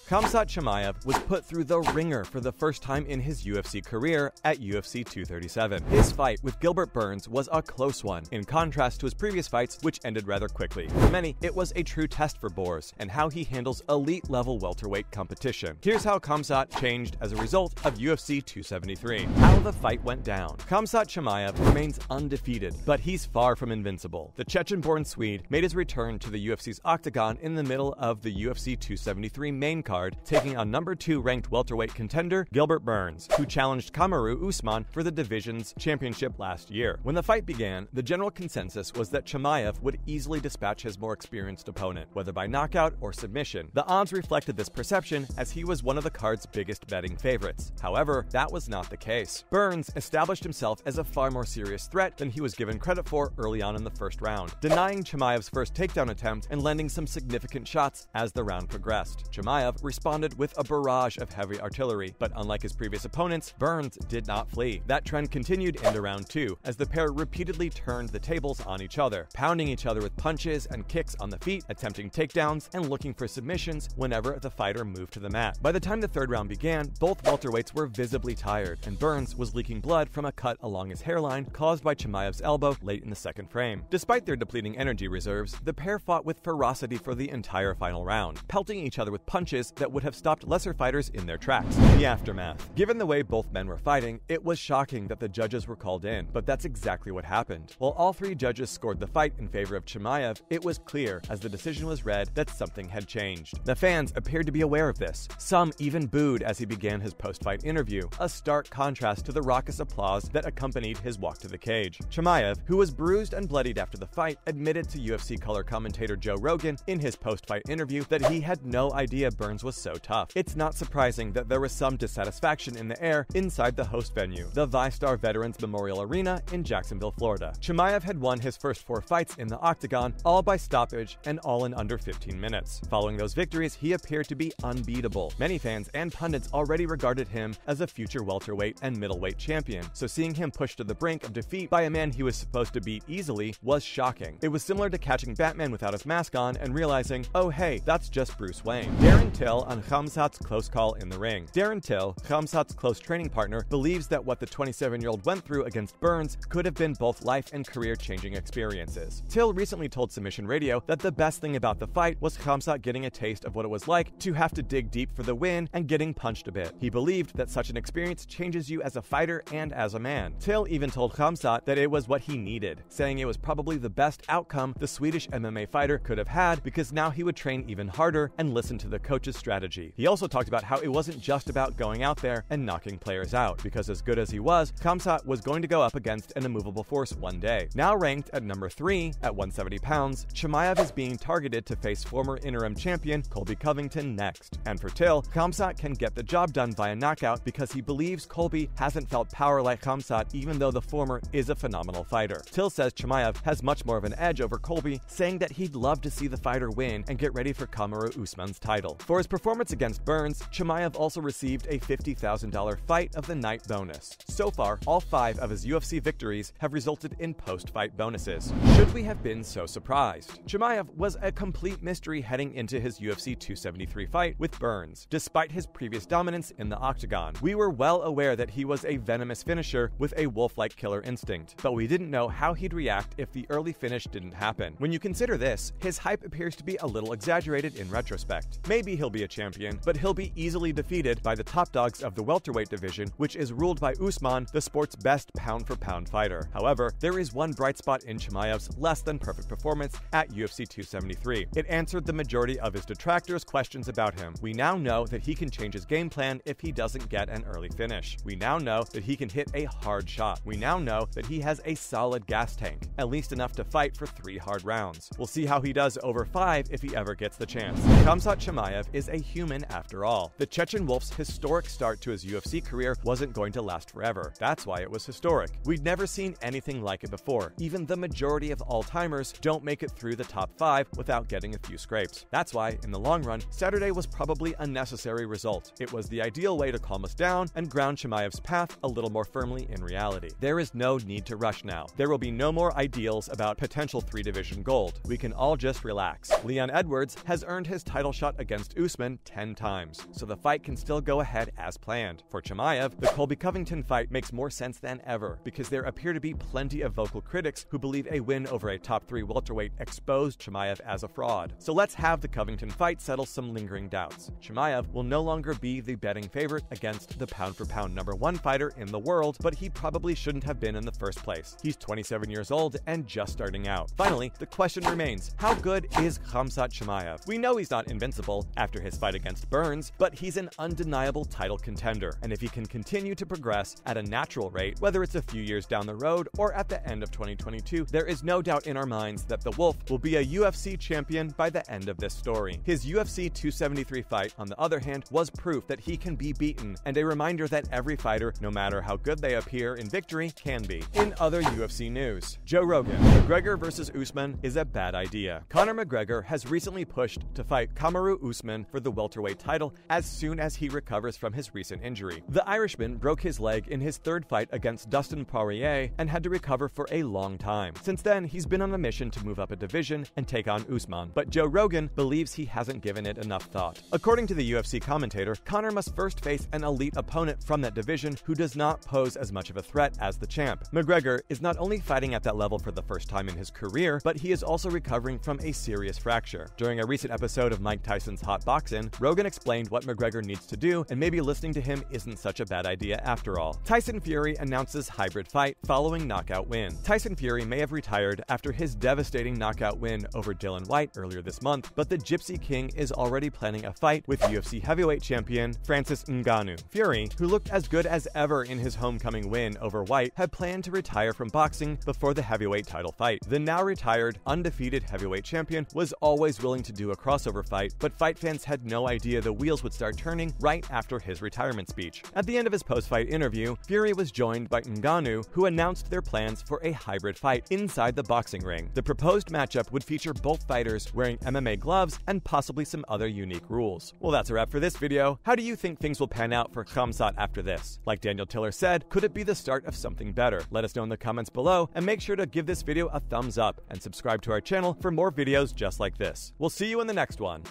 Khamzat Chimaev was put through the ringer for the first time in his UFC career at UFC 237. His fight with Gilbert Burns was a close one, in contrast to his previous fights, which ended rather quickly. For many, it was a true test for Burns and how he handles elite-level welterweight competition. Here's how Khamzat changed as a result of UFC 273. How the fight went down. Khamzat Chimaev remains undefeated, but he's far from invincible. The Chechen-born Swede made his return to the UFC's octagon in the middle of the UFC 273 main card, taking on number 2 ranked welterweight contender Gilbert Burns, who challenged Kamaru Usman for the division's championship last year. When the fight began, the general consensus was that Chimaev would easily dispatch his more experienced opponent, whether by knockout or submission. The odds reflected this perception, as he was one of the card's biggest betting favorites. However, that was not the case. Burns established himself as a far more serious threat than he was given credit for early on in the first round, denying Chimaev's first takedown attempt and landing some significant shots as the round progressed. Chimaev responded with a barrage of heavy artillery, but unlike his previous opponents, Burns did not flee. That trend continued into round 2, as the pair repeatedly turned the tables on each other, pounding each other with punches and kicks on the feet, attempting takedowns, and looking for submissions whenever the fighter moved to the mat. By the time the third round began, both welterweights were visibly tired, and Burns was leaking blood from a cut along his hairline caused by Chimaev's elbow late in the second frame. Despite their depleting energy reserves, the pair fought with ferocity for the entire final round, pelting each other with punches that would have stopped lesser fighters in their tracks. The aftermath. Given the way both men were fighting, it was shocking that the judges were called in, but that's exactly what happened. While all 3 judges scored the fight in favor of Chimaev, it was clear as the decision was read that something had changed. The fans appeared to be aware of this. Some even booed as he began his post-fight interview, a stark contrast to the raucous applause that accompanied his walk to the cage. Chimaev, who was bruised and bloodied after the fight, admitted to UFC color commentator Joe Rogan in his post-fight interview that he had no idea Burns was so tough. It's not surprising that there was some dissatisfaction in the air inside the host venue, the VyStar Veterans Memorial Arena in Jacksonville, Florida. Chimaev had won his first 4 fights in the octagon, all by stoppage and all in under 15 minutes. Following those victories, he appeared to be unbeatable. Many fans and pundits already regarded him as a future welterweight and middleweight champion, so seeing him pushed to the brink of defeat by a man he was supposed to beat easily was shocking. It was similar to catching Batman without his mask on and realizing, oh hey, that's just Bruce Wayne. Darren Till on Khamzat's close call in the ring. Darren Till, Khamzat's close training partner, believes that what the 27-year-old went through against Burns could have been both life and career-changing experiences. Till recently told Submission Radio that the best thing about the fight was Khamzat getting a taste of what it was like to have to dig deep for the win and getting punched a bit. He believed that such an experience changes you as a fighter and as a man. Till even told Khamzat that it was what he needed, saying it was probably the best outcome the Swedish MMA fighter could have had, because now he would train even harder and listen to the coach's strategy. He also talked about how it wasn't just about going out there and knocking players out, because as good as he was, Khamzat was going to go up against an immovable force one day. Now ranked at number 3 at 170 pounds, Chimaev is being targeted to face former interim champion Colby Covington next. And for Till, Khamzat can get the job done via knockout because he believes Colby hasn't felt power like Khamzat, even though the former is a phenomenal fighter. Till says Chimaev has much more of an edge over Colby, saying that he'd love to see the fighter win and get ready for Kamaru Usman's title. For his performance against Burns, Chimaev also received a $50,000 fight of the night bonus. So far, all 5 of his UFC victories have resulted in post-fight bonuses. Should we have been so surprised? Chimaev was a complete mystery heading into his UFC 273 fight with Burns. Despite his previous dominance in the octagon, we were well aware that he was a venomous finisher with a wolf-like killer instinct, but we didn't know how he'd react if the early finish didn't happen. When you consider this, his hype appears to be a little exaggerated in retrospect. Maybe he'll be a champion, but he'll be easily defeated by the top dogs of the welterweight division, which is ruled by Usman, the sport's best pound-for-pound fighter. However, there is one bright spot in Chimaev's less-than-perfect performance at UFC 273. It answered the majority of his detractors' questions about him. We now know that he can change his game plan if he doesn't get an early finish. We now know that he can hit a hard shot. We now know that he has a solid gas tank, at least enough to fight for 3 hard rounds. We'll see how he does over 5 if he ever gets the chance. Khamzat Chimaev is a human after all. The Chechen Wolf's historic start to his UFC career wasn't going to last forever. That's why it was historic. We'd never seen anything like it before. Even the majority of all-timers don't make it through the top 5 without getting a few scrapes. That's why, in the long run, Saturday was probably a necessary result. It was the ideal way to calm us down and ground Chimaev's path a little more firmly in reality. There is no need to rush now. There will be no more ideals about potential 3-division gold. We can all just relax. Leon Edwards has earned his title shot against Usman 10 times, so the fight can still go ahead as planned. For Chimaev, the Colby-Covington fight makes more sense than ever, because there appear to be plenty of vocal critics who believe a win over a top 3 welterweight exposed Chimaev as a fraud. So let's have the Covington fight settle some lingering doubts. Chimaev will no longer be the betting favorite against the pound-for-pound #1 fighter in the world, but he probably shouldn't have been in the first place. He's 27 years old and just starting out. Finally, the question remains, how good is Khamzat Chimaev? We know he's not invincible after his fight against Burns, but he's an undeniable title contender, and if he can continue to progress at a natural rate, whether it's a few years down the road or at the end of 2022, there is no doubt in our minds that the Wolf will be a UFC champion by the end of this story. His UFC 273 fight, on the other hand, was proof that he can be beaten, and a reminder that every fighter, no matter how good they appear in victory, can be. In other UFC news, Joe Rogan, McGregor vs. Usman is a bad idea. Conor McGregor has recently pushed to fight Kamaru Usman for the welterweight title as soon as he recovers from his recent injury. The Irishman broke his leg in his third fight against Dustin Poirier and had to recover for a long time. Since then, he's been on a mission to move up a division and take on Usman, but Joe Rogan believes he hasn't given it enough thought. According to the UFC commentator, Conor must first face an elite opponent from that division who does not pose as much of a threat as the champ. McGregor is not only fighting at that level for the first time in his career, but he is also recovering from a serious fracture. During a recent episode of Mike Tyson's Hot Boxin', Rogan explained what McGregor needs to do, and maybe listening to him isn't such a bad idea after all. Tyson Fury announces hybrid fight following knockout win. Tyson Fury may have retired after his devastating knockout win over Dylan White earlier this month, but the Gypsy King is already planning a fight with UFC heavyweight champion Francis Ngannou. Fury, who looked as good as ever in his homecoming win over White, had planned to retire from boxing before the heavyweight title fight. The now retired, undefeated heavyweight champion was always willing to do a crossover fight, but fight fans had no idea the wheels would start turning right after his retirement speech. At the end of his post-fight interview, Fury was joined by Ngannou, who announced their plans for a hybrid fight inside the boxing ring. The proposed matchup would feature both fighters wearing MMA gloves and possibly some other unique rules. Well, that's a wrap for this video. How do you think things will pan out for Khamzat after this? Like Daniel Tiller said, could it be the start of something better? Let us know in the comments below, and make sure to give this video a thumbs up and subscribe to our channel for more videos just like this. We'll see you in the next one.